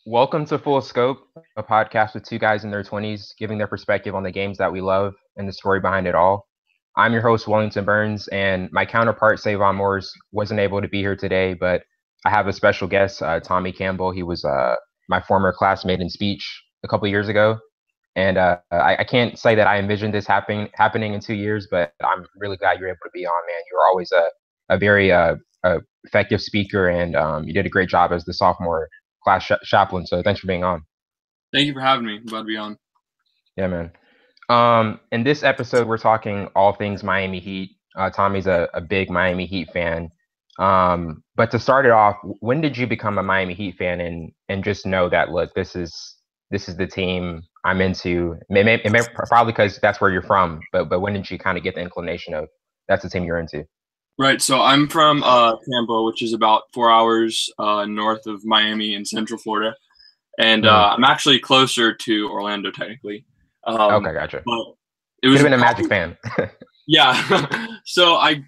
Welcome to Full Scope, a podcast with two guys in their 20s giving their perspective on the games that we love and the story behind it all. I'm your host, Wellington Burns, and my counterpart, Savon Morris, wasn't able to be here today, but I have a special guest, Tommy Campbell. He was my former classmate in speech a couple years ago. And I can't say that I envisioned this happening in 2 years, but I'm really glad you're able to be on, man. You were always a very effective speaker, and you did a great job as the sophomore class chaplain. So thanks for being on. Thank you for having me. I'm glad to be on. Yeah, man. In this episode, we're talking all things Miami Heat. Tommy's a big Miami Heat fan. But to start it off, when did you become a Miami Heat fan and just know that, look, this is the team I'm into? Probably because that's where you're from, but when did you kind of get the inclination of that's the team you're into? Right. So I'm from Tampa, which is about 4 hours north of Miami in Central Florida, and Mhm. I'm actually closer to Orlando technically. Okay, gotcha. But it Could was have been a probably, Magic fan. yeah. So I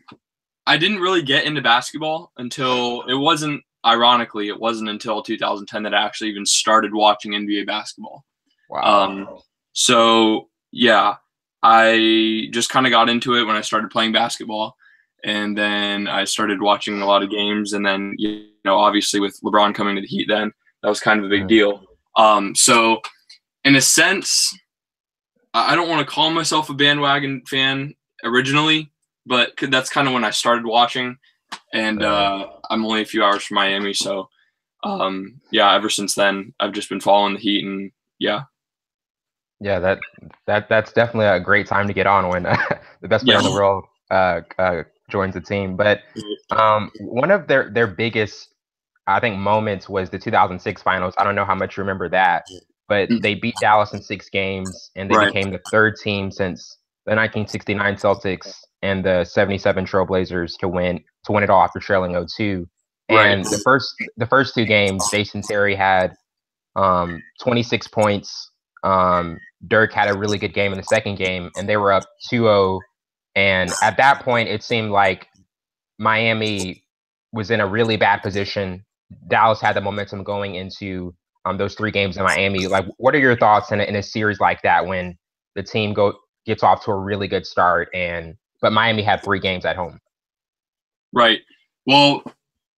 didn't really get into basketball until it wasn't until 2010 that I actually even started watching NBA basketball. Um, Wow. so yeah, I just kind of got into it when I started playing basketball, and then I started watching a lot of games, and then obviously with LeBron coming to the Heat, then that was kind of a big Mhm. deal. So in a sense, I don't want to call myself a bandwagon fan originally, but that's kind of when I started watching, and Uh, I'm only a few hours from Miami, so yeah, ever since then I've just been following the Heat, and yeah, Yeah, that's definitely a great time to get on when the best player yeah. in the world joins the team. But one of their biggest, I think, moments was the 2006 finals. I don't know how much you remember that, but they beat Dallas in 6 games, and they Right. became the third team since the 1969 Celtics and the 77 Trailblazers to win it all after trailing 0-2. Right. And the first 2 games, Jason Terry had 26 points. Dirk had a really good game in the second game, and they were up 2-0. And at that point, it seemed like Miami was in a really bad position. Dallas had the momentum going into those 3 games in Miami. Like, what are your thoughts in a series like that when the team gets off to a really good start, but Miami had 3 games at home? Right. Well,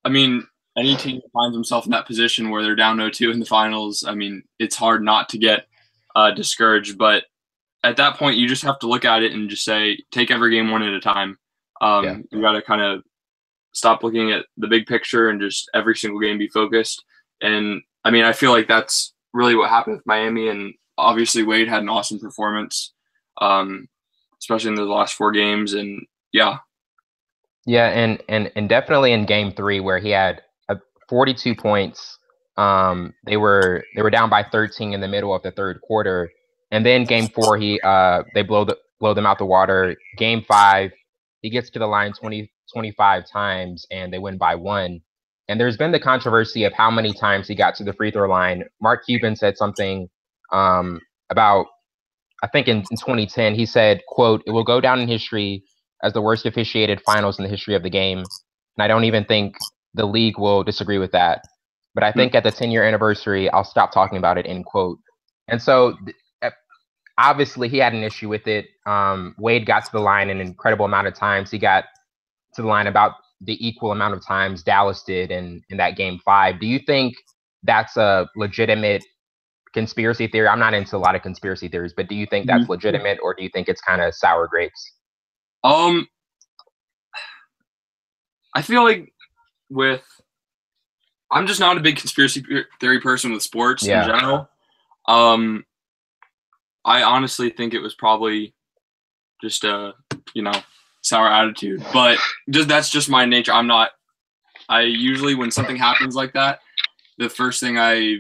I mean, any team that finds themselves in that position where they're down 0-2 in the finals, I mean, it's hard not to get discouraged. But at that point, you just have to look at it and just say, take every game one at a time. Yeah. You got to kind of stop looking at the big picture and just every single game be focused. And I mean, I feel like that's really what happened with Miami. And obviously, Wade had an awesome performance, um, especially in those last 4 games. And yeah, Yeah, and definitely in game three where he had 42 points. They were down by 13 in the middle of the third quarter, and then game four they blow them out the water. Game five, he gets to the line 25 times and they win by one. And there's been the controversy of how many times he got to the free throw line. Mark Cuban said something about, I think in 2010, he said, quote, "It will go down in history as the worst officiated finals in the history of the game." And I don't even think the league will disagree with that. But I think at the 10-year anniversary, I'll stop talking about it, end quote. And so obviously he had an issue with it. Wade got to the line an incredible amount of times. He got to the line about the equal amount of times Dallas did in that game five. Do you think that's a legitimate conspiracy theory? I'm not into a lot of conspiracy theories, but do you think that's legitimate, or do you think it's kind of sour grapes? um, I feel like with I'm just not a big conspiracy theory person with sports in Yeah. general. Um, I honestly think it was probably just a sour attitude, but that's just my nature. I usually when something happens like that, the first thing I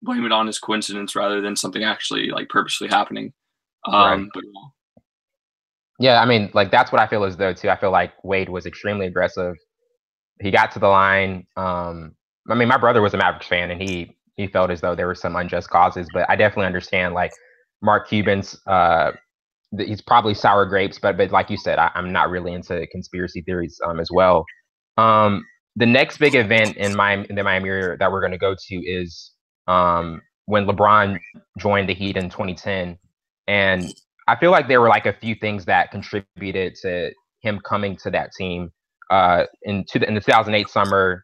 blame it on is coincidence rather than something actually like purposely happening. Right. But Yeah, I mean, like that's what I feel as though too. I feel like Wade was extremely aggressive. He got to the line. I mean, my brother was a Mavericks fan, and he felt as though there were some unjust causes. But I definitely understand, like Mark Cuban's. He's probably sour grapes, but like you said, I'm not really into conspiracy theories as well. The next big event in the Miami area that we're going to go to is when LeBron joined the Heat in 2010. And I feel like there were like a few things that contributed to him coming to that team. In the 2008 summer,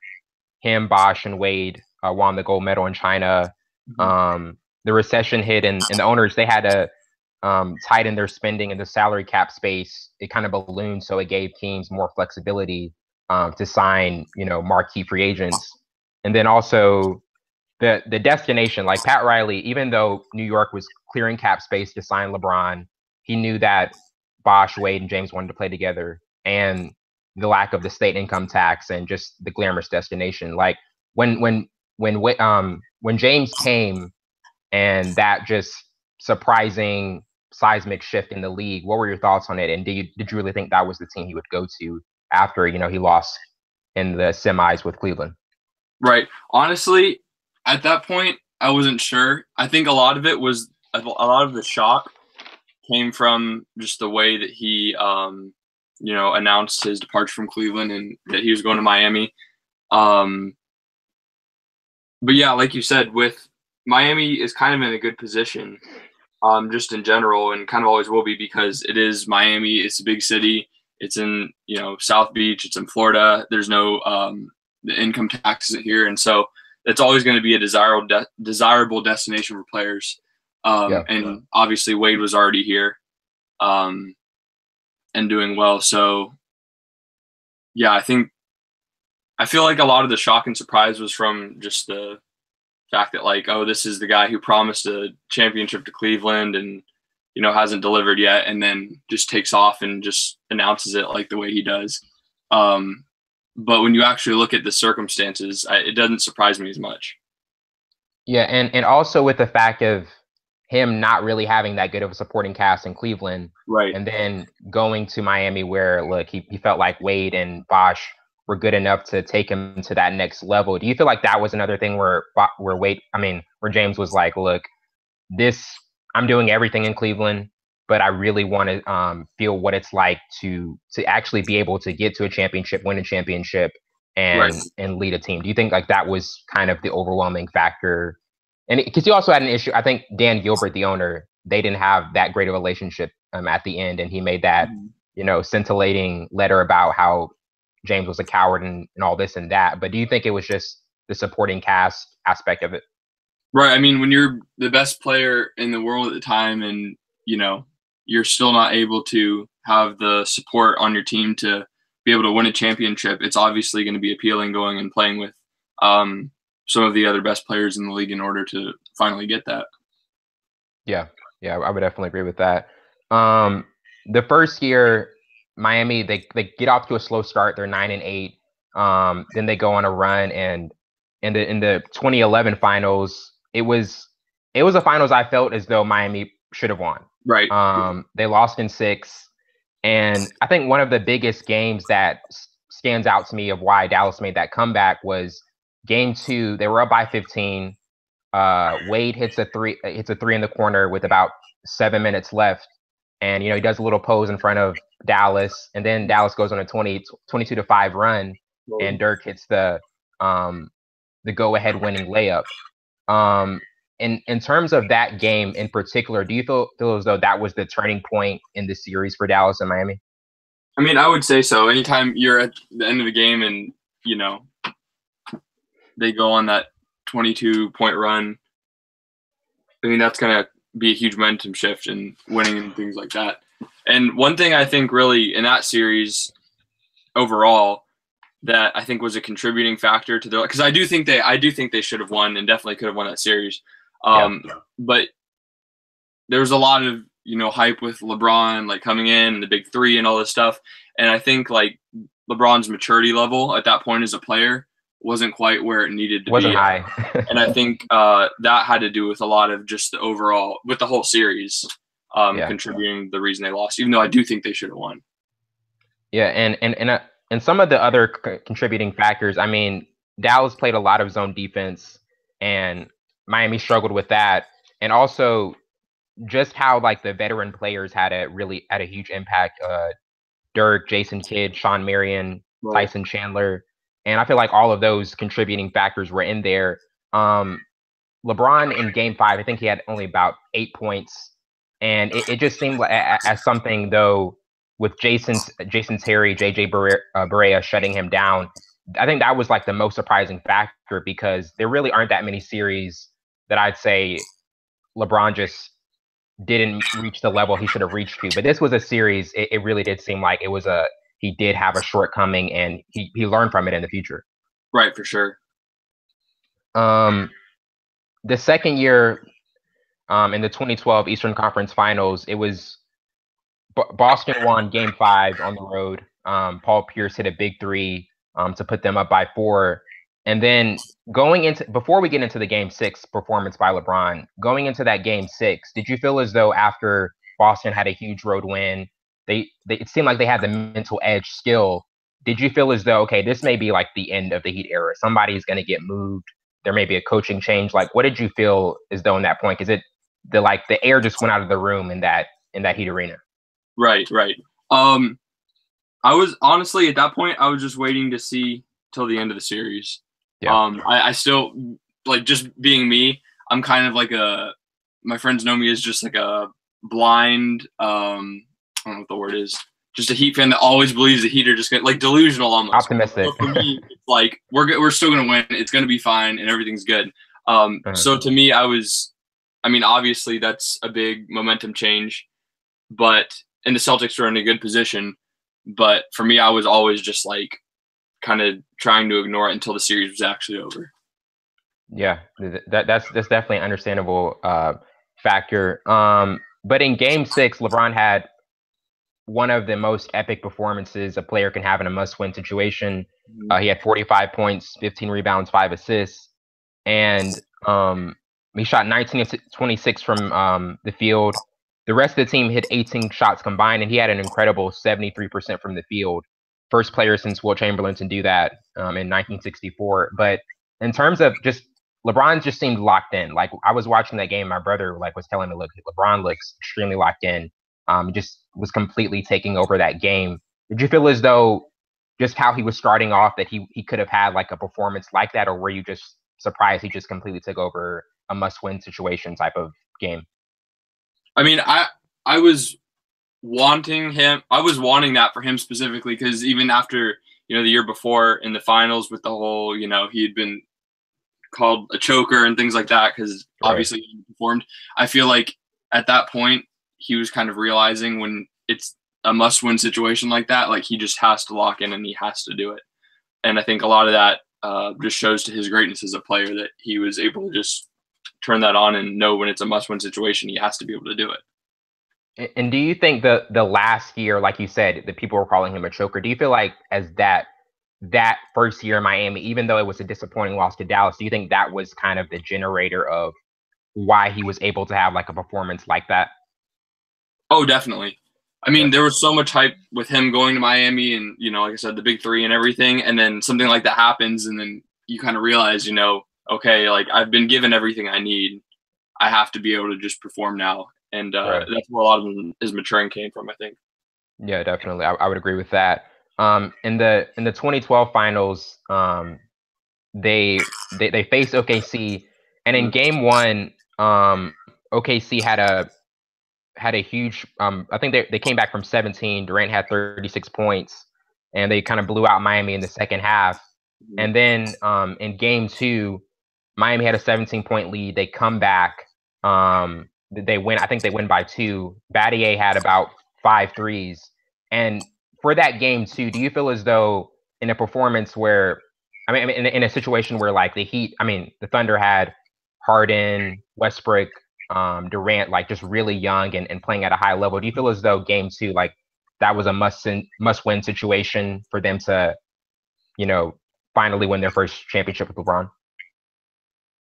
him, Bosh, and Wade won the gold medal in China. The recession hit, and the owners, they had to tighten their spending in the salary cap space. It kind of ballooned, so it gave teams more flexibility to sign, marquee free agents. And then also the destination, like Pat Riley, even though New York was clearing cap space to sign LeBron, he knew that Bosh, Wade, and James wanted to play together, and the lack of the state income tax and just the glamorous destination. Like when James came and that just surprising seismic shift in the league, what were your thoughts on it? And did you really think that was the team he would go to after, he lost in the semis with Cleveland? Right. Honestly, at that point, I wasn't sure. I think a lot of the shock came from just the way that he, announced his departure from Cleveland and that he was going to Miami. But yeah, like you said, with Miami is kind of in a good position, just in general, and kind of always will be, because it is Miami. It's a big city. It's in, South Beach. It's in Florida. There's no the income tax isn't here, and so it's always going to be a desirable destination for players. And obviously Wade was already here and doing well. So yeah, I feel like a lot of the shock and surprise was from just the fact that, like, oh, this is the guy who promised a championship to Cleveland and, hasn't delivered yet, and then just takes off and just announces it like the way he does. But when you actually look at the circumstances, it doesn't surprise me as much. Yeah, and also with the fact of him not really having that good of a supporting cast in Cleveland, right? And then going to Miami, where look, he felt like Wade and Bosh were good enough to take him to that next level. Do you feel like that was another thing where James was like, look, I'm doing everything in Cleveland, but I really want to feel what it's like to actually be able to get to a championship, win a championship, and lead a team. Do you think like that was kind of the overwhelming factor? And because he also had an issue, I think Dan Gilbert, the owner, they didn't have that great a relationship at the end, and he made that scintillating letter about how James was a coward and all this and that. But do you think it was just the supporting cast aspect of it? Right. I mean, when you're the best player in the world at the time, and you're still not able to have the support on your team to be able to win a championship, it's obviously going to be appealing going and playing with some of the other best players in the league in order to finally get that. Yeah, I would definitely agree with that. The first year, Miami, they get off to a slow start. They're 9-8. Then they go on a run, and in the 2011 finals, it was a finals I felt as though Miami should have won. Right. They lost in 6, and I think one of the biggest games that stands out to me of why Dallas made that comeback was Game 2. They were up by 15. Wade hits a three in the corner with about 7 minutes left, and he does a little pose in front of Dallas, and then Dallas goes on a 22-5 run, and Dirk hits the go-ahead winning layup. In terms of that game in particular, do you feel as though that was the turning point in the series for Dallas and Miami? I mean, I would say so. Anytime you're at the end of the game and they go on that 22-point run, I mean, that's going to be a huge momentum shift in winning and things like that. And one thing I think really in that series overall that I think was a contributing factor to because I do think they should have won and definitely could have won that series. But there was a lot of hype with LeBron like coming in and the big three and all this stuff, and I think like LeBron's maturity level at that point as a player wasn't quite where it needed to be. Wasn't high. And I think that had to do with a lot of just the overall with the whole series contributing the reason they lost, even though I do think they should have won. Yeah, and some of the other contributing factors, I mean, Dallas played a lot of zone defense, and Miami struggled with that. And also just how like the veteran players had a huge impact. Dirk, Jason Kidd, Sean Marion, Tyson Chandler. And I feel like all of those contributing factors were in there. LeBron in Game 5, I think he had only about 8 points, and it just seemed like as something though with Jason Terry, JJ Barea shutting him down. I think that was like the most surprising factor because there really aren't that many series that I'd say LeBron just didn't reach the level he should have reached to. But this was a series. It really did seem like he did have a shortcoming, and he learned from it in the future. Right, for sure. The second year, in the 2012 Eastern Conference Finals, it was Boston won Game 5 on the road. Paul Pierce hit a big three to put them up by 4. And then before we get into the Game 6 performance by LeBron, going into that Game 6, did you feel as though after Boston had a huge road win, it seemed like they had the mental edge still? Did you feel as though, okay, this may be like the end of the Heat era? Somebody's going to get moved. There may be a coaching change. Like, what did you feel as though in that point? Is it the air just went out of the room in that Heat arena? Right. I was honestly at that point, I was just waiting to see till the end of the series. Yeah. I still, like, just being me, I'm kind of like my friends know me as just like a blind, I don't know what the word is, just a Heat fan that always believes the Heat are just gonna, like, delusional almost. Optimistic. So for me, it's like we're still gonna win. It's gonna be fine, and everything's good. So to me, obviously that's a big momentum change, and the Celtics were in a good position. But for me, I was always just like kind of trying to ignore it until the series was actually over. Yeah, that's definitely an understandable factor. But in Game 6, LeBron had one of the most epic performances a player can have in a must-win situation. He had 45 points, 15 rebounds, 5 assists, and he shot 19 of 26 from the field. The rest of the team hit 18 shots combined, and he had an incredible 73% from the field. First player since Wilt Chamberlain to do that in 1964. But in terms of just LeBron just seemed locked in. Like, I was watching that game, my brother was telling me, look, LeBron looks extremely locked in. He just was completely taking over that game. Did you feel as though just how he was starting off that he could have had like a performance like that, or were you just surprised he just completely took over a must-win situation type of game? I was wanting that for him specifically, because even after, the year before in the finals with the whole, he had been called a choker and things like that because obviously he performed. I feel like at that point he was kind of realizing when it's a must-win situation like that, like he just has to lock in and he has to do it. And I think a lot of that just shows to his greatness as a player that he was able to just turn that on and know when it's a must-win situation, he has to be able to do it. And do you think the last year, like you said, the people were calling him a choker, do you feel like as that first year in Miami, even though it was a disappointing loss to Dallas, do you think that was kind of the generator of why he was able to have like a performance like that? Oh, definitely. There was so much hype with him going to Miami and, like I said, the big three and everything. And then something like that happens. And then you kind of realize, okay, like I've been given everything I need. I have to be able to just perform now. And that's where a lot of his maturing came from, I think. Yeah, definitely. I would agree with that. In the 2012 finals, they faced OKC, and in Game 1, OKC had a huge. I think they came back from 17. Durant had 36 points, and they kind of blew out Miami in the second half. And then in Game 2, Miami had a 17-point lead. They come back. They win. I think they win by 2. Battier had about 5 threes. And for that Game 2, do you feel as though in a performance where, in a situation where like the Heat, the Thunder had Harden, Westbrook, Durant, like just really young and playing at a high level, do you feel as though Game 2, like that was a must-win situation for them to, finally win their first championship with LeBron?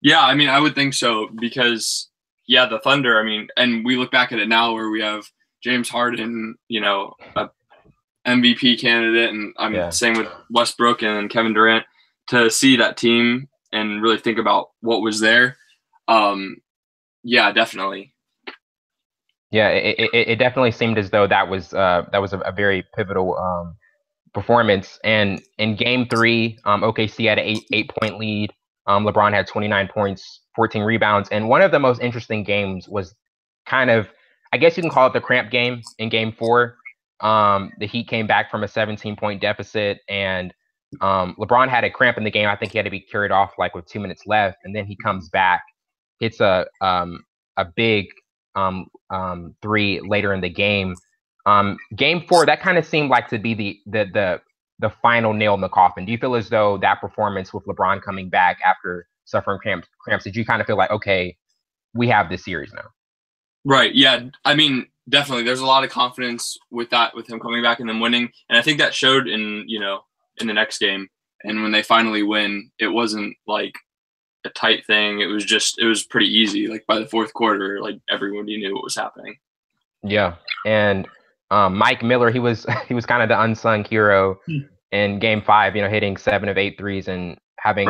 Yeah, I would think so because, the Thunder, and we look back at it now where we have James Harden, a MVP candidate, and same with Westbrook and Kevin Durant, to see that team and really think about what was there. Yeah, definitely. Yeah, it definitely seemed as though that was a very pivotal performance. And in Game 3, OKC had an 8-point lead. LeBron had 29 points, 14 rebounds, and one of the most interesting games was kind of, I guess you can call it the cramp game in Game 4. The Heat came back from a 17-point deficit, and LeBron had a cramp in the game. I think he had to be carried off like with 2 minutes left, and then he comes back, hits a big three later in the game. Game 4, that kind of seemed like to be the final nail in the coffin. Do you feel as though that performance with LeBron coming back after suffering cramps, did you kind of feel like, okay, we have this series now? Right. Yeah. I mean, definitely. There's a lot of confidence with him coming back and then winning, and I think that showed in the next game. And when they finally win, it wasn't like a tight thing. It was pretty easy. Like by the fourth quarter, like everybody knew what was happening. Yeah, and Mike Miller, he was kind of the unsung hero in Game 5. Hitting 7 of 8 threes and having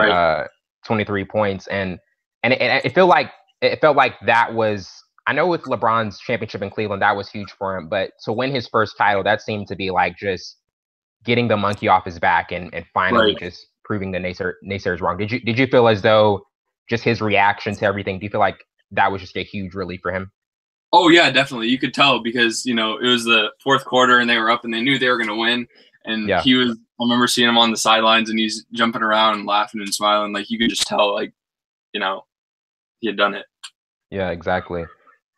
23 points, and it felt like that was. I know with LeBron's championship in Cleveland, that was huge for him, but to win his first title, that seemed to be like just getting the monkey off his back and finally just proving the naysayers wrong. Did you feel as though just his reaction to everything, do you feel like that was just a huge relief for him? Oh yeah, definitely. You could tell because it was the fourth quarter and they were up and they knew they were going to win. And I remember seeing him on the sidelines and he's jumping around and laughing and smiling. Like you could just tell, like, he had done it. Yeah, exactly.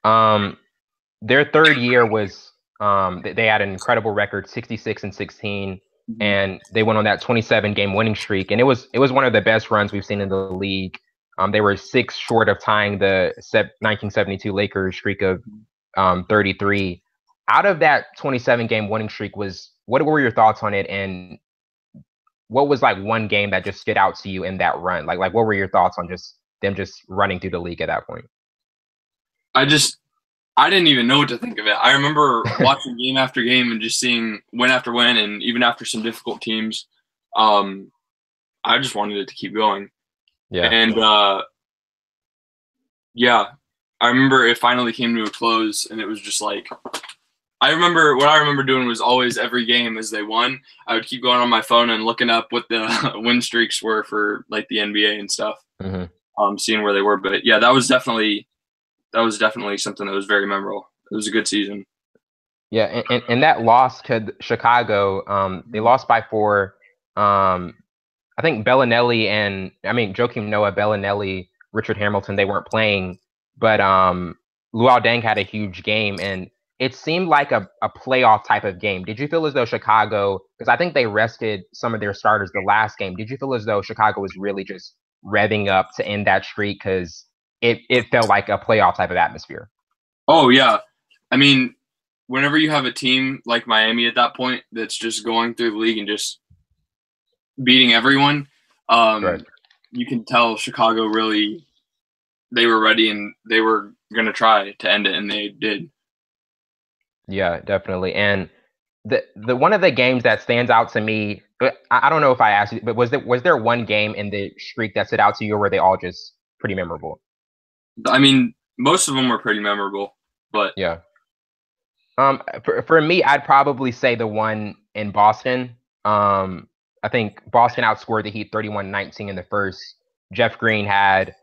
Their third year was they had an incredible record, 66-16, and they went on that 27-game winning streak, and it was one of the best runs we've seen in the league. They were 6 short of tying the 1972 Lakers streak of 33. Out of that 27-game winning streak, what were your thoughts on it, and what was like one game that just stood out to you in that run? Like what were your thoughts on just them just running through the league at that point? I didn't even know what to think of it. I remember watching game after game and just seeing win after win, and even after some difficult teams, I just wanted it to keep going. Yeah. And I remember it finally came to a close, and it was just like what I remember doing was always every game as they won, I would keep going on my phone and looking up what the win streaks were for like the NBA and stuff, seeing where they were. But yeah, that was definitely something that was very memorable. It was a good season. Yeah, and that loss to Chicago, they lost by 4. I think Joakim Noah, Bellinelli, Richard Hamilton, they weren't playing, but Luol Deng had a huge game, and it seemed like a playoff type of game. Did you feel as though Chicago, because I think they rested some of their starters the last game, did you feel as though Chicago was really just revving up to end that streak? Because it felt like a playoff type of atmosphere. Oh, yeah. I mean, whenever you have a team like Miami at that point that's just going through the league and just beating everyone, you can tell Chicago really, they were ready and they were going to try to end it, and they did. Yeah, definitely. And the one of the games that stands out to me, I don't know if I asked you, but was there one game in the streak that stood out to you, or were they all just pretty memorable? I mean, most of them were pretty memorable, but yeah. For me, I'd probably say the one in Boston. I think Boston outscored the Heat 31-19 in the first. Jeff Green had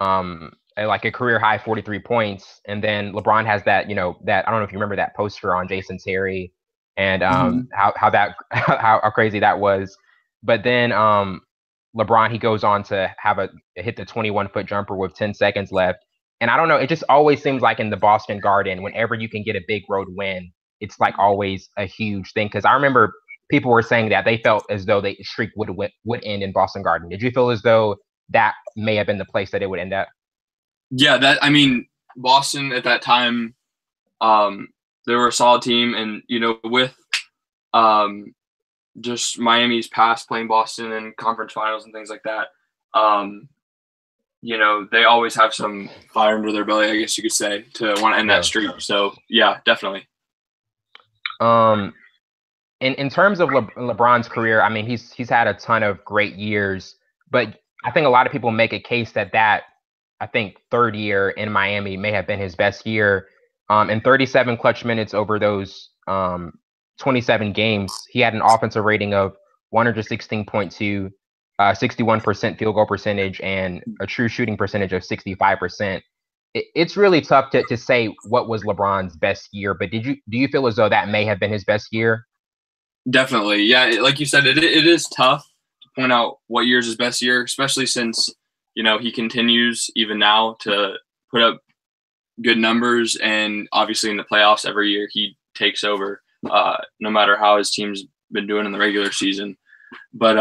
a career high 43 points, and then LeBron has that I don't know if you remember that poster on Jason Terry, and how crazy that was. But then LeBron, he goes on to hit the 21-foot jumper with 10 seconds left. And I don't know, it just always seems like in the Boston Garden, whenever you can get a big road win, it's like always a huge thing. Because I remember people were saying that they felt as though the streak would end in Boston Garden. Did you feel as though that may have been the place that it would end at? Yeah, Boston at that time, they were a solid team, and with just Miami's past playing Boston in conference finals and things like that, they always have some fire under their belly, I guess you could say, to want to end that streak. So yeah, definitely. In terms of LeBron's career, I mean, he's had a ton of great years, but I think a lot of people make a case that I think third year in Miami may have been his best year. In 37 clutch minutes over those 27 games, he had an offensive rating of 116.2, 61% field goal percentage and a true shooting percentage of 65%. It's really tough to say what was LeBron's best year, but do you feel as though that may have been his best year? Definitely. Yeah, like you said, it is tough to point out what year is his best year, especially since, he continues even now to put up good numbers, and obviously in the playoffs every year he takes over, no matter how his team's been doing in the regular season. But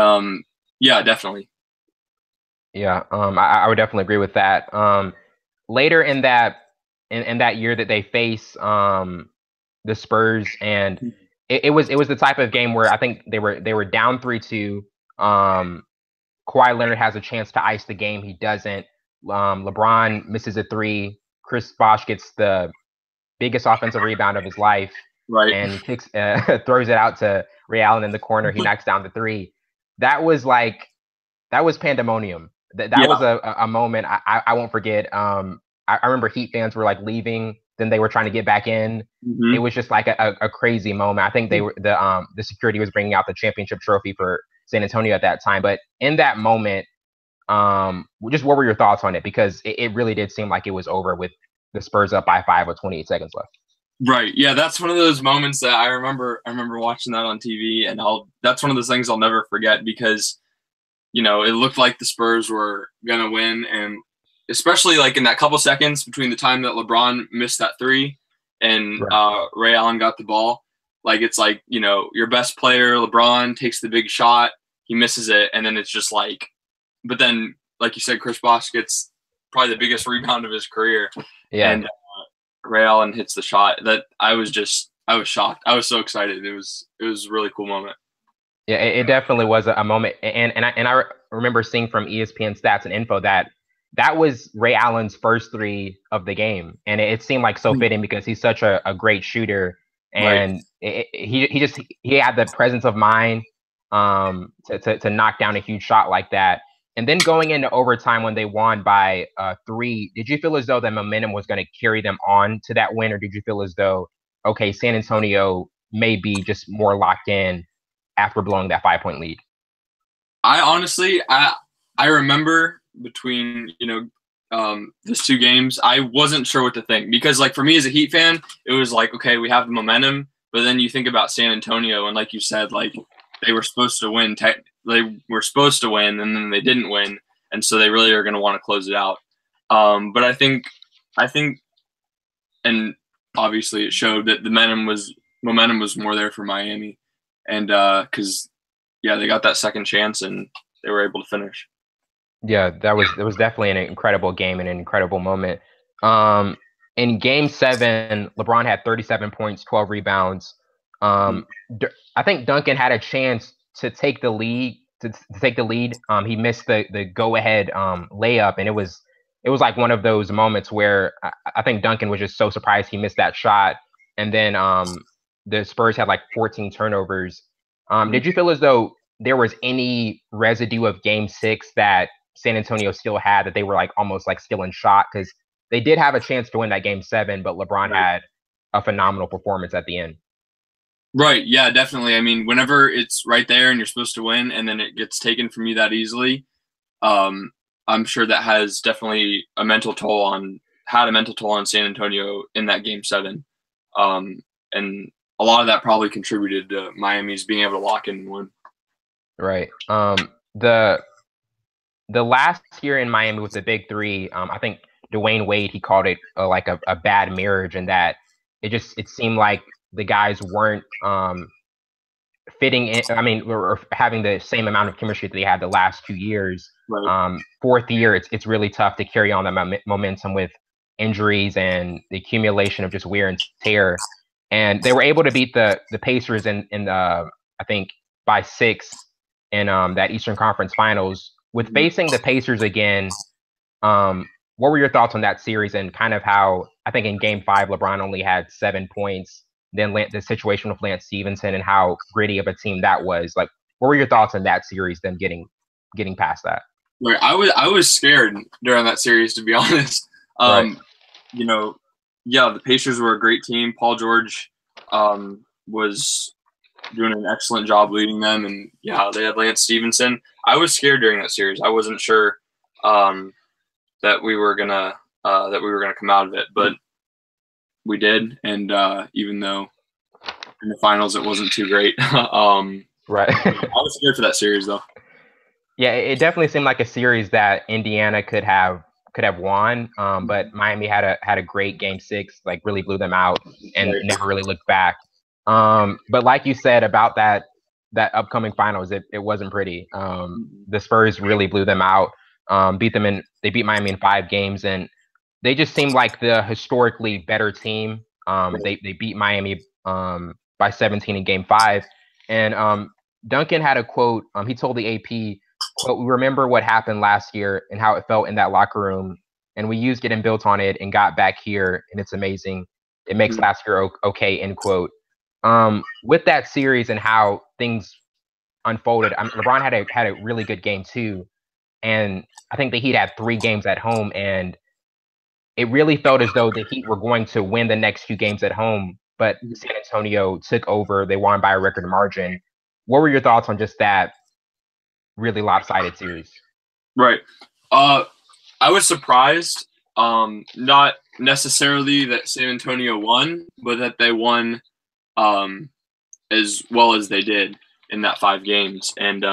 yeah, definitely. Yeah, I would definitely agree with that. Later in that year that they face the Spurs, and it was the type of game where I think they were down 3-2. Kawhi Leonard has a chance to ice the game. He doesn't. LeBron misses a three. Chris Bosh gets the biggest offensive rebound of his life, Right. and throws it out to Ray Allen in the corner. He knocks down the three. That was pandemonium. That was a moment I won't forget. I remember Heat fans were like leaving, then they were trying to get back in. Mm-hmm. It was just like a crazy moment. I think they were the security was bringing out the championship trophy for San Antonio at that time. But in that moment, just what were your thoughts on it? Because it really did seem like it was over with the Spurs up by 5 with 28 seconds left. Right. Yeah, that's one of those moments that I remember watching that on TV, and that's one of those things I'll never forget, because it looked like the Spurs were gonna win, and especially like in that couple seconds between the time that LeBron missed that three and Ray Allen got the ball, like it's like, your best player LeBron takes the big shot, he misses it, and then it's just like, but then like you said, Chris Bosh gets probably the biggest rebound of his career, and Ray Allen hits the shot. That I was shocked. I was so excited. It was a really cool moment. Yeah, it definitely was a moment, and I remember seeing from ESPN stats and info that was Ray Allen's first three of the game, and it seemed like so fitting because he's such a great shooter, and he had the presence of mind to knock down a huge shot like that. And then going into overtime when they won by 3, did you feel as though the momentum was going to carry them on to that win, or did you feel as though, okay, San Antonio may be just more locked in after blowing that 5-point lead? I honestly, I remember between those two games, I wasn't sure what to think, because like for me as a Heat fan, it was like, okay, we have the momentum, but then you think about San Antonio, and like you said, like they were supposed to win. They were supposed to win, and then they didn't win, and so they really are going to want to close it out. But I think, and obviously it showed that the momentum was more there for Miami, and because they got that second chance and they were able to finish. Yeah, that was definitely an incredible game and an incredible moment. In Game 7, LeBron had 37 points, 12 rebounds. I think Duncan had a chance to take the lead. He missed the go-ahead layup, and it was like one of those moments where I think Duncan was just so surprised he missed that shot. And then the Spurs had like 14 turnovers. Did you feel as though there was any residue of Game 6 that San Antonio still had, that they were like almost like still in shot? Because they did have a chance to win that Game 7, but LeBron had a phenomenal performance at the end. Right. Yeah, definitely. I mean, whenever it's right there and you're supposed to win, and then it gets taken from you that easily, I'm sure that has definitely had a mental toll on San Antonio in that Game 7. And a lot of that probably contributed to Miami's being able to lock in and win. Right. The last year in Miami with the Big Three, I think Dwayne Wade, he called it like a bad marriage, and that it seemed like the guys weren't fitting in. I mean, or having the same amount of chemistry that they had the last 2 years. Right. Fourth year, it's really tough to carry on the momentum with injuries and the accumulation of just wear and tear. And they were able to beat the Pacers in I think by 6 in that Eastern Conference Finals. With facing the Pacers again, what were your thoughts on that series, and kind of how I think in Game 5 LeBron only had 7 points, then the situation with Lance Stevenson and how gritty of a team that was? Like, what were your thoughts on that series, them getting past that? I was scared during that series, to be honest. Right. The Pacers were a great team. Paul George was doing an excellent job leading them, and they had Lance Stevenson. I was scared during that series. I wasn't sure that we were gonna come out of it, but we did. And even though in the finals it wasn't too great, Right. I was scared for that series though. Yeah, it definitely seemed like a series that Indiana could have won, but Miami had a great game 6, like really blew them out and Right. never really looked back. But like you said about that upcoming finals, it wasn't pretty. The Spurs really blew them out, they beat Miami in 5 games, and they just seemed like the historically better team. They beat Miami by 17 in game 5, and Duncan had a quote. He told the AP, quote, "We remember what happened last year and how it felt in that locker room, and we used it and built on it and got back here, and it's amazing. It makes last year okay," end quote. With that series and how things unfolded, LeBron had a really good game too, and I think the Heat had 3 games at home, and it really felt as though the Heat were going to win the next 2 games at home, but San Antonio took over. They won by a record margin. What were your thoughts on just that really lopsided series? Right. I was surprised, not necessarily that San Antonio won, but that they won as well as they did in that 5 games. And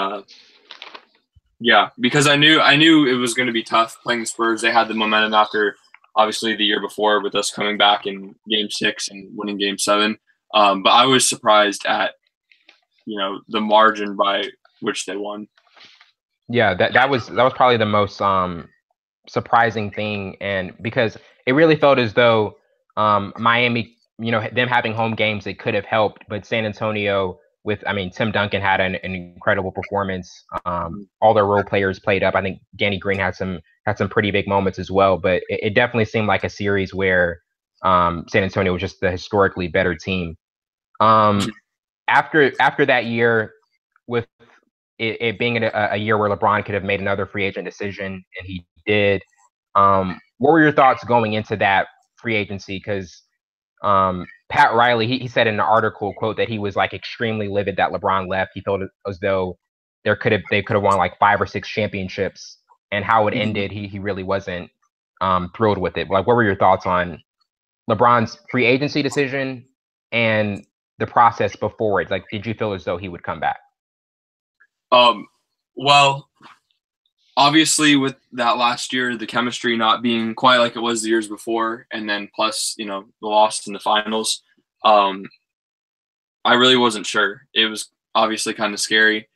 yeah, because I knew it was going to be tough playing the Spurs. They had the momentum after obviously the year before with us coming back in game 6 and winning game 7. But I was surprised at, the margin by which they won. Yeah, that was probably the most surprising thing, and because it really felt as though Miami, them having home games, it could have helped, but San Antonio Tim Duncan had an incredible performance. All their role players played up. I think Danny Green had some pretty big moments as well, but it definitely seemed like a series where San Antonio was just the historically better team. After that year, with it being a year where LeBron could have made another free agent decision, and he did. What were your thoughts going into that free agency? Because Pat Riley, he said in an article, quote, that he was like extremely livid that LeBron left. He felt as though they could have won like 5 or 6 championships, and how it ended, he really wasn't thrilled with it. Like, what were your thoughts on LeBron's free agency decision and the process before it? Like, did you feel as though he would come back? Well, obviously with that last year, the chemistry not being quite like it was the years before, and then plus, the loss in the finals, I really wasn't sure. It was obviously kind of scary,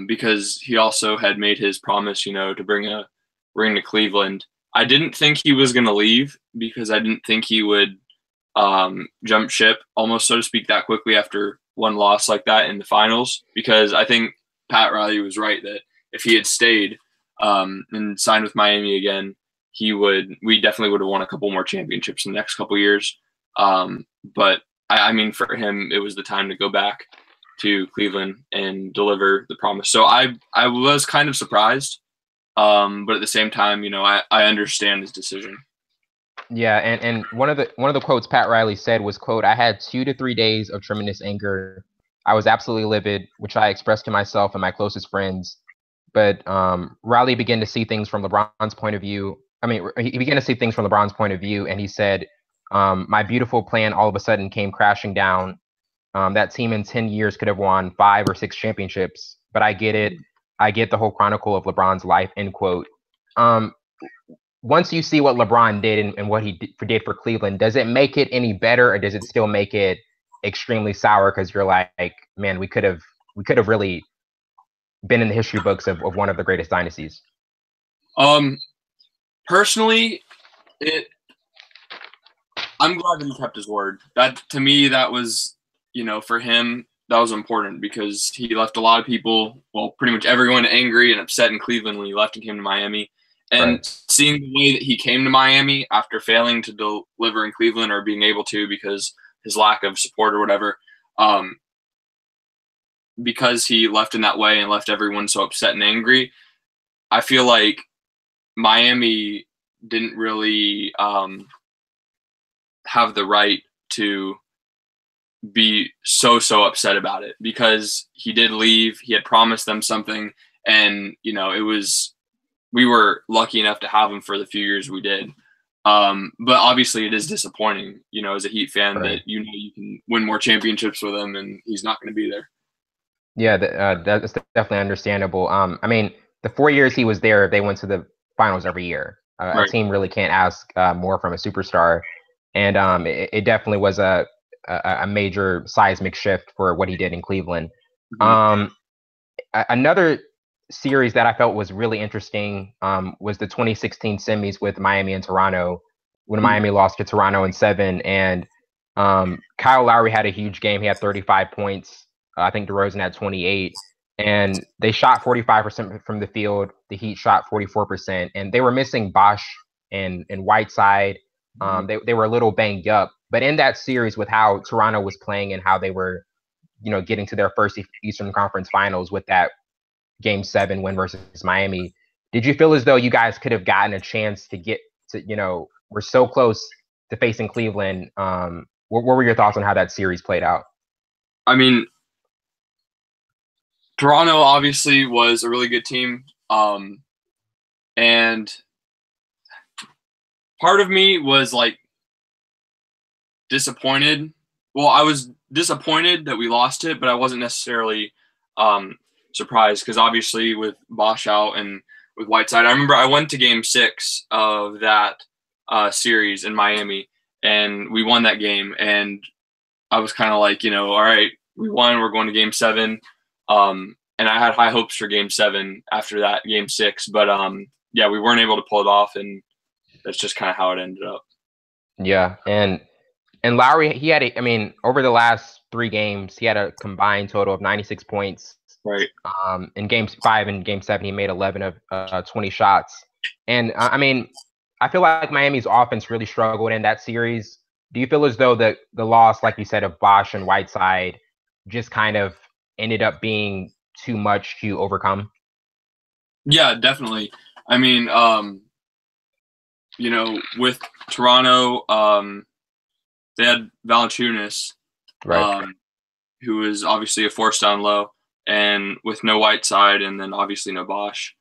because he also had made his promise, to bring a ring to Cleveland. I didn't think he was going to leave because I didn't think he would jump ship, almost so to speak, that quickly after one loss like that in the finals, because I think Pat Riley was right that if he had stayed and signed with Miami again, we definitely would have won a couple more championships in the next couple years. But I mean, for him, it was the time to go back to Cleveland and deliver the promise. So I was kind of surprised, but at the same time, I understand his decision. Yeah, and one of the quotes Pat Riley said was, quote, "I had 2 to 3 days of tremendous anger. I was absolutely livid, which I expressed to myself and my closest friends. But Riley began to see things from LeBron's point of view. He began to see things from LeBron's point of view, and he said, my beautiful plan all of a sudden came crashing down. That team in 10 years could have won 5 or 6 championships, but I get it. I get the whole chronicle of LeBron's life," end quote. Once you see what LeBron did and what he did for Cleveland, does it make it any better, or does it still make it extremely sour because you're like, man, we could have really been in the history books of one of the greatest dynasties? Personally, I'm glad that he kept his word. That, to me, that was, for him, that was important because he left a lot of people, well, pretty much everyone, angry and upset in Cleveland when he left and came to Miami. And Right. Seeing the way that he came to Miami after failing to deliver in Cleveland, or being able to because his lack of support or whatever, because he left in that way and left everyone so upset and angry, I feel like Miami didn't really have the right to be so upset about it, because he did leave. He had promised them something, and we were lucky enough to have him for the few years we did. But obviously, it is disappointing, as a Heat fan, Right. that you can win more championships with him, and he's not going to be there. Yeah, that's definitely understandable. I mean, the 4 years he was there, they went to the finals every year. A Right. team really can't ask more from a superstar, and it definitely was a major seismic shift for what he did in Cleveland. Mhm. Another series that I felt was really interesting was the 2016 semis with Miami and Toronto, when Mhm. Miami lost to Toronto in 7. And Kyle Lowry had a huge game. He had 35 points. I think DeRozan had 28. And they shot 45% from the field. The Heat shot 44%. And they were missing Bosh and Whiteside. They were a little banged up. But in that series, with how Toronto was playing and how they were getting to their first Eastern Conference Finals with that Game 7 win versus Miami, did you feel as though you guys could have gotten a chance to get to, we're so close to facing Cleveland? What were your thoughts on how that series played out? I mean, Toronto obviously was a really good team, and part of me was like disappointed. Well, I was disappointed that we lost it, but I wasn't necessarily surprised, because obviously with Bosh out and with Whiteside, I remember I went to Game 6 of that series in Miami, and we won that game. And I was kind of like, all right, we won. We're going to Game 7. And I had high hopes for Game 7 after that Game 6, but yeah, we weren't able to pull it off, and that's just kind of how it ended up. Yeah, and Lowry, he had over the last 3 games, he had a combined total of 96 points. Right. In Games 5 and Game 7, he made 11 of 20 shots. And I feel like Miami's offense really struggled in that series. Do you feel as though the loss, like you said, of Bosh and Whiteside just kind of ended up being too much to overcome? Yeah, definitely. I mean, with Toronto, they had Valanciunas, Right. who is obviously a force down low, and with no Whiteside and then obviously no Bosh,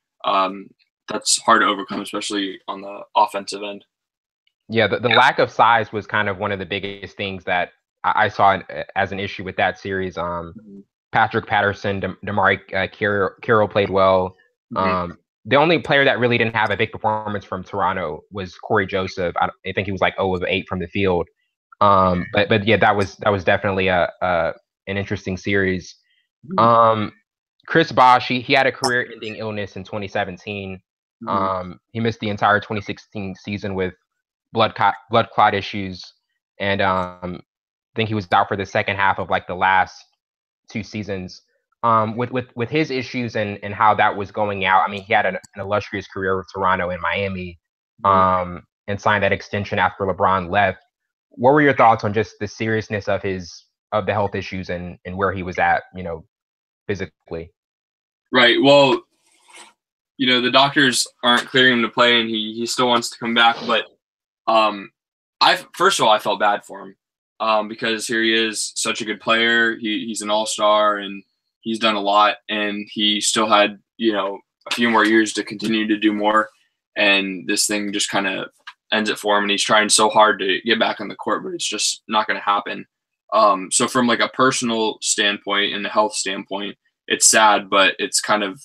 that's hard to overcome, especially on the offensive end. Yeah, the lack of size was kind of one of the biggest things that I saw as an issue with that series. Mm-hmm. Patrick Patterson, DeMarre Carroll played well. Mm-hmm. The only player that really didn't have a big performance from Toronto was Corey Joseph. I think he was like 0 of 8 from the field. But yeah, that was definitely an interesting series. Chris Bosh, he had a career-ending illness in 2017. He missed the entire 2016 season with blood clot issues, and I think he was out for the second half of like the last 2 seasons. With his issues and how that was going out, I mean, he had an illustrious career with Toronto and Miami, and signed that extension after LeBron left. What were your thoughts on just the seriousness of the health issues and where he was at, physically? Right. Well, the doctors aren't clearing him to play, and he still wants to come back. But first of all, I felt bad for him, because here he is, such a good player. He's an all-star, and he's done a lot, and he still had a few more years to continue to do more. And this thing just kind of ends it for him, and he's trying so hard to get back on the court, but it's just not going to happen. So from like a personal standpoint and a health standpoint, it's sad, but it's kind of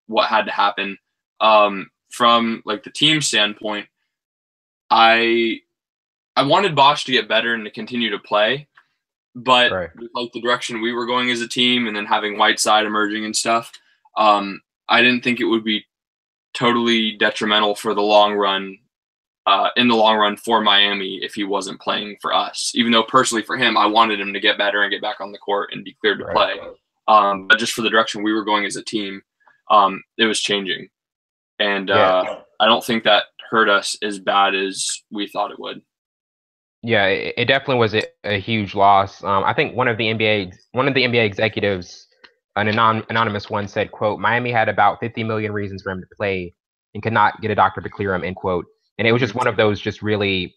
what had to happen. From like the team standpoint, I wanted Bosh to get better and to continue to play, but Right. with like the direction we were going as a team, and then having Whiteside emerging and stuff, I didn't think it would be totally detrimental for the long run. In the long run for Miami, if he wasn't playing for us, even though personally for him, I wanted him to get better and get back on the court and be cleared to play. But just for the direction we were going as a team, it was changing. And I don't think that hurt us as bad as we thought it would. Yeah, it definitely was a huge loss. I think one of the NBA executives, an anonymous one, said, "quote Miami had about 50 million reasons for him to play and could not get a doctor to clear him." End quote. And it was just one of those just really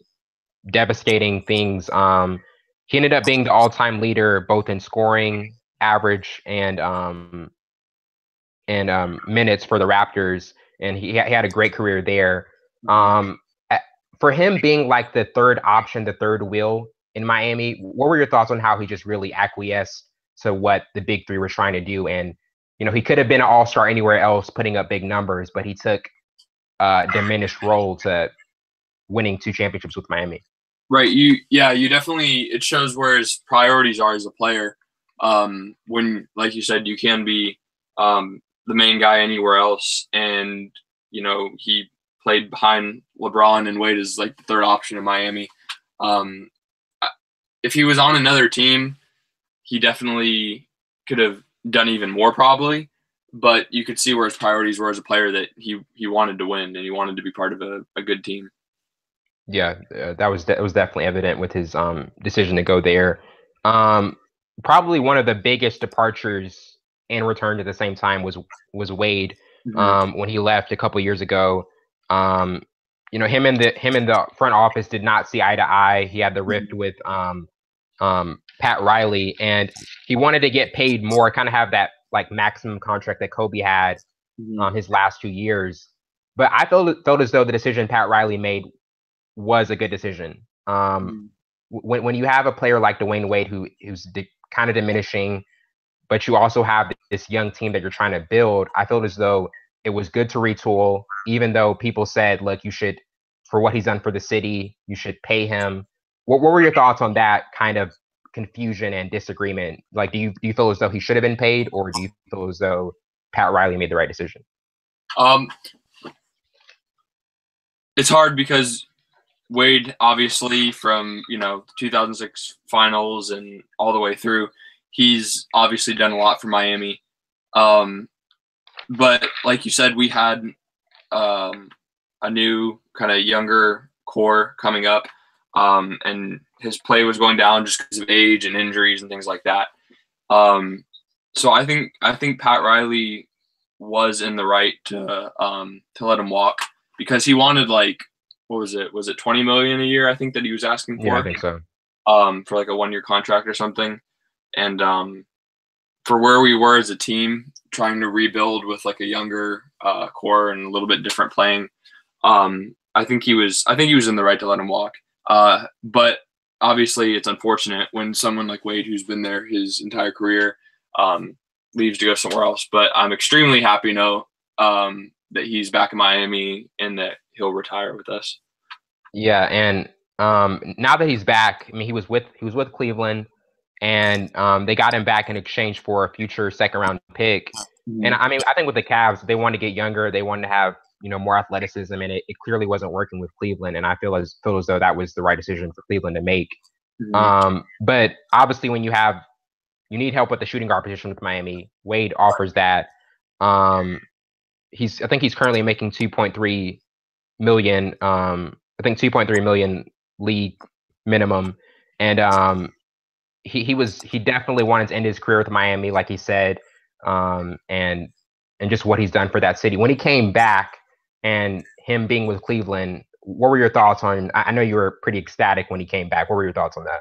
devastating things. He ended up being the all-time leader both in scoring average and minutes for the Raptors, and he had a great career there. Um, for him being like the third option, the third wheel in Miami, what were your thoughts on how he just really acquiesced to what the big three were trying to do? And he could have been an all-star anywhere else, putting up big numbers, but he took a diminished role to winning 2 championships with Miami. Right. You definitely, it shows where his priorities are as a player. When, like you said, you can be the main guy anywhere else, and he played behind LeBron and Wade as like the third option in Miami. If he was on another team, he definitely could have done even more probably, but you could see where his priorities were as a player, that he wanted to win and he wanted to be part of a good team. Yeah, that was definitely evident with his decision to go there. Probably one of the biggest departures and returned at the same time was Wade, when he left a couple years ago. Him and the front office did not see eye to eye. He had the rift with Pat Riley, and he wanted to get paid more, kind of have that like maximum contract that Kobe had his last 2 years. But I felt as though the decision Pat Riley made was a good decision. When you have a player like Dwayne Wade who's kind of diminishing, but you also have this young team that you're trying to build, I felt as though it was good to retool, even though people said, look, you should, for what he's done for the city, you should pay him. What were your thoughts on that kind of confusion and disagreement? Like, do you feel as though he should have been paid, or do you feel as though Pat Riley made the right decision? It's hard because Wade, obviously, from 2006 finals and all the way through, he's obviously done a lot for Miami. But like you said, we had a new kind of younger core coming up, and his play was going down just because of age and injuries and things like that. So I think Pat Riley was in the right to let him walk, because he wanted, like, what was it? Was it $20 million a year? I think that he was asking for. Yeah, I think so. For like a 1-year contract or something. And for where we were as a team, trying to rebuild with like a younger core and a little bit different playing, I think he was in the right to let him walk. But obviously, it's unfortunate when someone like Wade, who's been there his entire career, leaves to go somewhere else. But I'm extremely happy now that he's back in Miami and that he'll retire with us. Yeah, and now that he's back, I mean, he was with Cleveland, and they got him back in exchange for a future second-round pick. And I mean, I think with the Cavs, they wanted to get younger, they wanted to have more athleticism, and it clearly wasn't working with Cleveland. And I feel as though that was the right decision for Cleveland to make. But obviously, when you need help with the shooting guard position with Miami, Wade offers that. I think he's currently making $2.3 million. I think $2.3 million league minimum, and he definitely wanted to end his career with Miami, like he said, and just what he's done for that city. When he came back, and him being with Cleveland, what were your thoughts on? I know you were pretty ecstatic when he came back. What were your thoughts on that?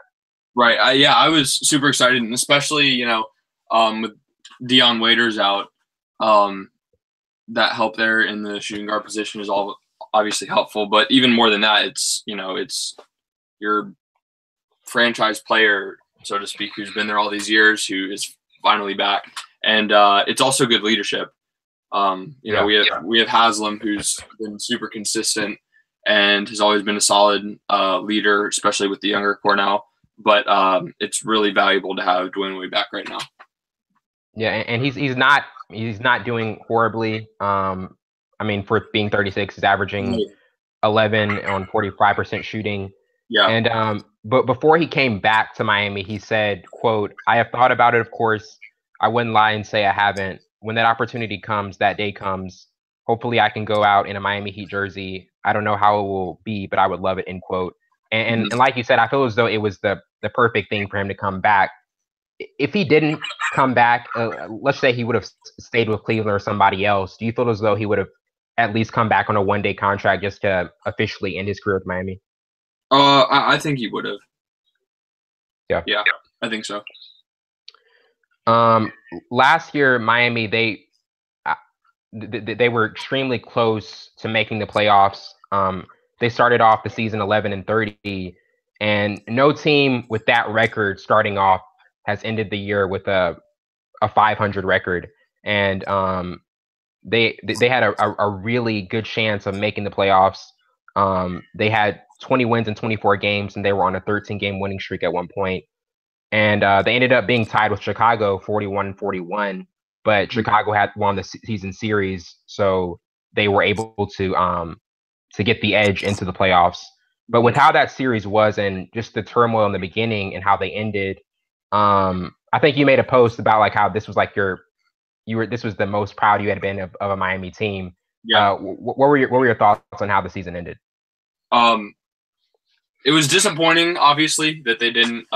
Right. I was super excited, and especially with Dion Waiters out, that help there in the shooting guard position is all obviously helpful. But even more than that, it's your franchise player, so to speak, who's been there all these years, who is finally back, and it's also good leadership. We have Haslam, who's been super consistent and has always been a solid leader, especially with the younger core now. But it's really valuable to have Dwayne Wade back right now. Yeah, and he's not doing horribly. I mean, for being 36, he's averaging 11 on 45% shooting. Yeah. And but before he came back to Miami, he said, quote, "I have thought about it, of course. I wouldn't lie and say I haven't. When that opportunity comes, that day comes. Hopefully I can go out in a Miami Heat jersey. I don't know how it will be, but I would love it," end quote. And like you said, I feel as though it was the perfect thing for him to come back. If he didn't come back, let's say he would have stayed with Cleveland or somebody else, do you feel as though he would have at least come back on a one-day contract just to officially end his career with Miami? I think he would have. Yeah, I think so. Last year, Miami, they were extremely close to making the playoffs. They started off the season 11-30, and no team with that record starting off has ended the year with a 500 record. And they had a really good chance of making the playoffs. They had 20 wins in 24 games, and they were on a 13-game winning streak at one point. And they ended up being tied with Chicago 41-41, but Chicago had won the season series, so they were able to get the edge into the playoffs. But with how that series was and just the turmoil in the beginning and how they ended, I think you made a post about like how this was like this was the most proud you had been of a Miami team. Yeah. What were your thoughts on how the season ended? It was disappointing, obviously, that they didn't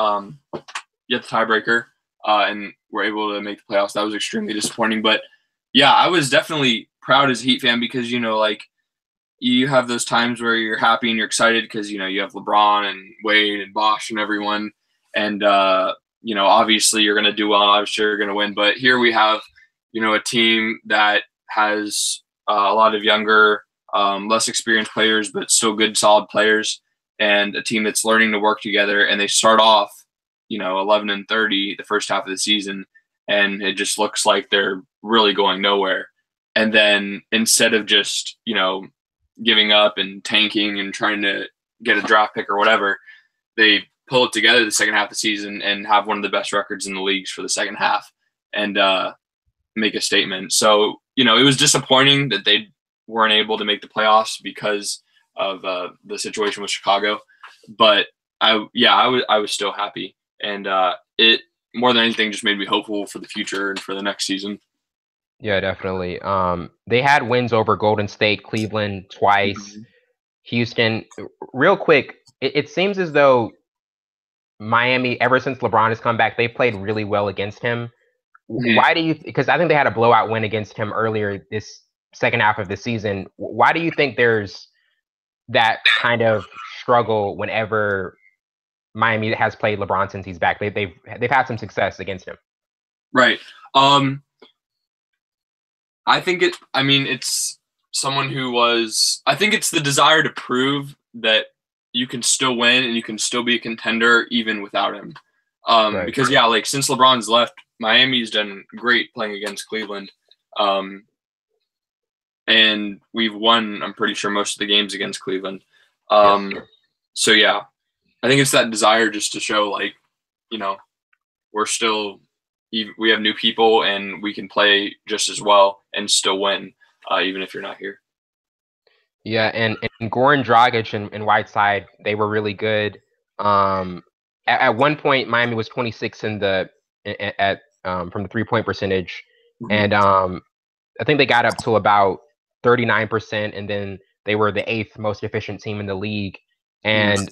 get the tiebreaker and were able to make the playoffs. That was extremely disappointing. But yeah, I was definitely proud as a Heat fan because, like you have those times where you're happy and you're excited because, you have LeBron and Wade and Bosh and everyone. And, obviously you're going to do well. Obviously you're going to win. But here we have, a team that has a lot of younger, less experienced players, but still good, solid players, and a team that's learning to work together. And they start off, 11-30 the first half of the season, and it just looks like they're really going nowhere. And then instead of just, giving up and tanking and trying to get a draft pick or whatever, they pull it together the second half of the season and have one of the best records in the leagues for the second half and make a statement. So, it was disappointing that they weren't able to make the playoffs because of the situation with Chicago. But I was still happy. And it more than anything just made me hopeful for the future and for the next season. Yeah, definitely. They had wins over Golden State, Cleveland twice, Houston. Real quick, it seems as though Miami, ever since LeBron has come back, they played really well against him. Why do you? Because I think they had a blowout win against him earlier this second half of the season. Why do you think there's that kind of struggle whenever Miami has played LeBron since he's back? They've had some success against him. Right. I think it's someone who I think it's the desire to prove that you can still win and you can still be a contender even without him. Right. Because since LeBron's left, Miami's done great playing against Cleveland. And we've won, I'm pretty sure, most of the games against Cleveland. Yes. So yeah, I think it's that desire just to show we're still, we have new people and we can play just as well and still win, even if you're not here. Yeah, and Goran Dragic and Whiteside, they were really good. At one point, Miami was 26 from the 3-point percentage, and I think they got up to about 39%, and then they were the 8th most efficient team in the league. And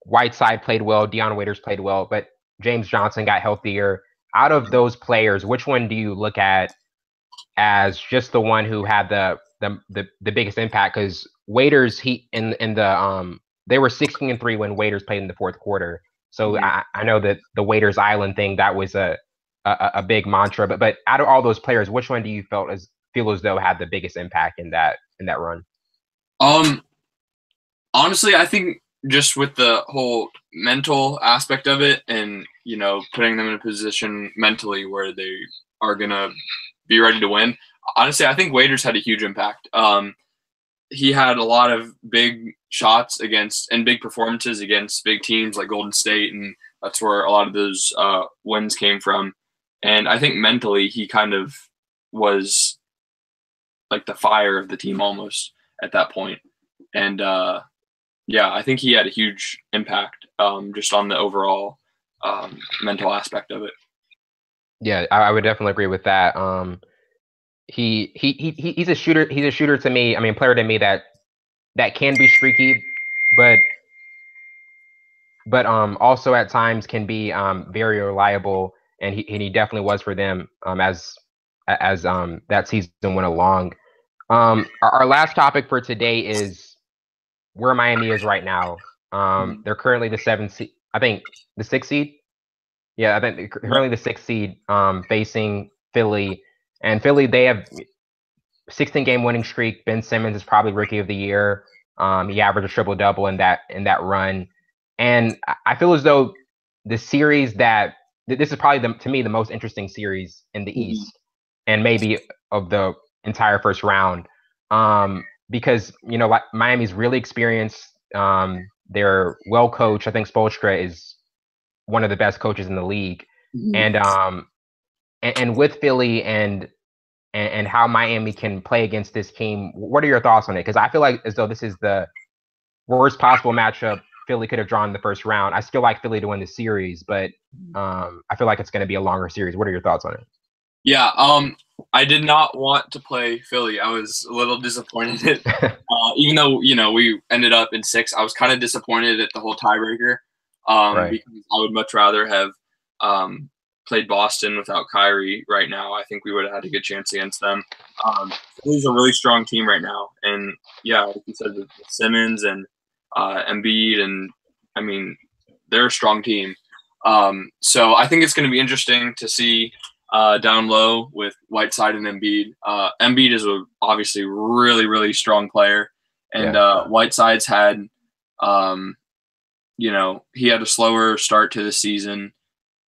Whiteside played well, Deion Waiters played well, but James Johnson got healthier. Out of those players, which one do you look at as just the one who had the biggest impact? Because Waiters, they were 16-3 when Waiters played in the fourth quarter. So I know that the Waiters Island thing, that was a big mantra. But out of all those players, which one do you feel as though had the biggest impact in that run? Honestly, I think just with the whole mental aspect of it and, putting them in a position mentally where they are going to be ready to win. Honestly, I think Waiters had a huge impact. He had a lot of big shots and big performances against big teams like Golden State, and that's where a lot of those wins came from. And I think mentally he kind of was like the fire of the team almost at that point. And I think he had a huge impact just on the overall mental aspect of it. Yeah, I would definitely agree with that. He's a shooter. He's a shooter to me. I mean, player to me that can be streaky, but also at times can be very reliable, and he definitely was for them as that season went along. Our last topic for today is where Miami is right now. They're currently the 7th seed. I think the 6th seed. Yeah, I think they're currently the 6th seed, facing Philly. And Philly, they have 16-game winning streak. Ben Simmons is probably rookie of the year. He averaged a triple-double in that run. And I feel as though the series that this is probably to me the most interesting series in the East, and maybe of the entire first round, because like Miami's really experienced. They're well coached. I think Spoelstra is one of the best coaches in the league, and with Philly and how Miami can play against this team. What are your thoughts on it? Because I feel like as though this is the worst possible matchup Philly could have drawn in the first round. I still like Philly to win the series, but I feel like it's going to be a longer series. What are your thoughts on it? Yeah, I did not want to play Philly. I was a little disappointed. Even though, we ended up in 6, I was kind of disappointed at the whole tiebreaker Right. because I would much rather have played Boston without Kyrie right now. I think we would have had a good chance against them. Philly's a really strong team right now. And, yeah, like you said, with Simmons and Embiid, and, I mean, they're a strong team. So I think it's going to be interesting to see down low with Whiteside and Embiid. Embiid is obviously really, really strong player. And Whiteside's had, he had a slower start to the season.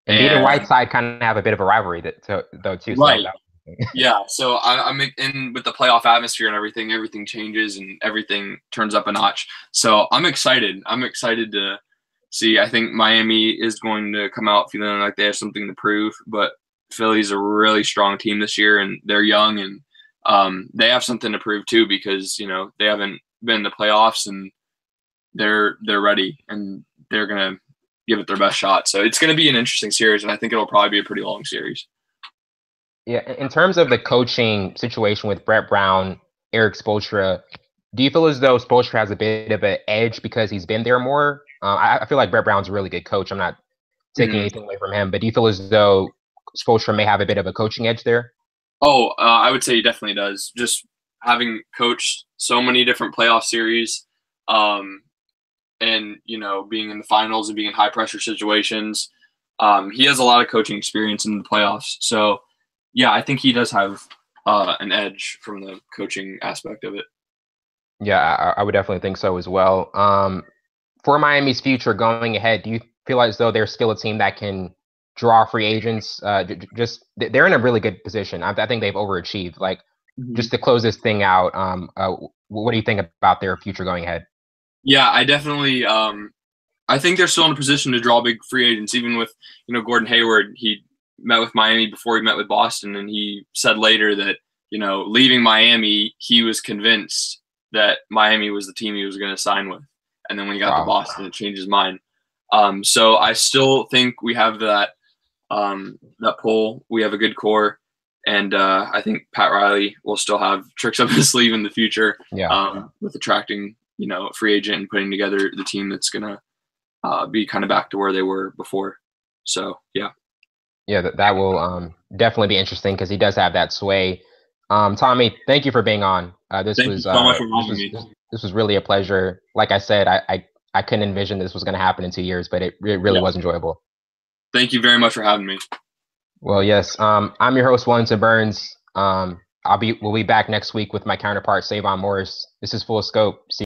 Embiid and Whiteside kind of have a bit of a rivalry though too. Right. Yeah. So I'm in with the playoff atmosphere and everything changes and everything turns up a notch. So I'm excited. I'm excited to see. I think Miami is going to come out feeling like they have something to prove, but Philly's a really strong team this year, and they're young, and they have something to prove too, because they haven't been in the playoffs, and they're ready, and they're gonna give it their best shot. So it's gonna be an interesting series, and I think it'll probably be a pretty long series. Yeah, in terms of the coaching situation with Brett Brown, Eric Spoelstra, do you feel as though Spoelstra has a bit of an edge because he's been there more? I feel like Brett Brown's a really good coach. I'm not taking anything away from him, but do you feel as though Spoelstra may have a bit of a coaching edge there? Oh, I would say he definitely does. Just having coached so many different playoff series, and being in the finals and being in high pressure situations, he has a lot of coaching experience in the playoffs. So, yeah, I think he does have an edge from the coaching aspect of it. Yeah, I would definitely think so as well. For Miami's future going ahead, do you feel as though they're still a team that can draw free agents? They're in a really good position. I think they've overachieved. Like, just to close this thing out, what do you think about their future going ahead? Yeah, I definitely. I think they're still in a position to draw big free agents. Even with Gordon Hayward, he met with Miami before he met with Boston, and he said later that leaving Miami, he was convinced that Miami was the team he was going to sign with, and then when he got to Boston, it changed his mind. So I still think we have that pull. We have a good core, and I think Pat Riley will still have tricks up his sleeve in the future. Yeah. With attracting a free agent and putting together the team that's gonna be kind of back to where they were before. So yeah. Yeah, that will definitely be interesting because he does have that sway. Tommy, thank you for being on. This Thank you so much for having me. This was really a pleasure. Like I said, I couldn't envision this was going to happen in 2 years, but it really was enjoyable. Thank you very much for having me. Well, yes. I'm your host, Wellington Burns. We'll be back next week with my counterpart, Savon Morris. This is Full Scope. See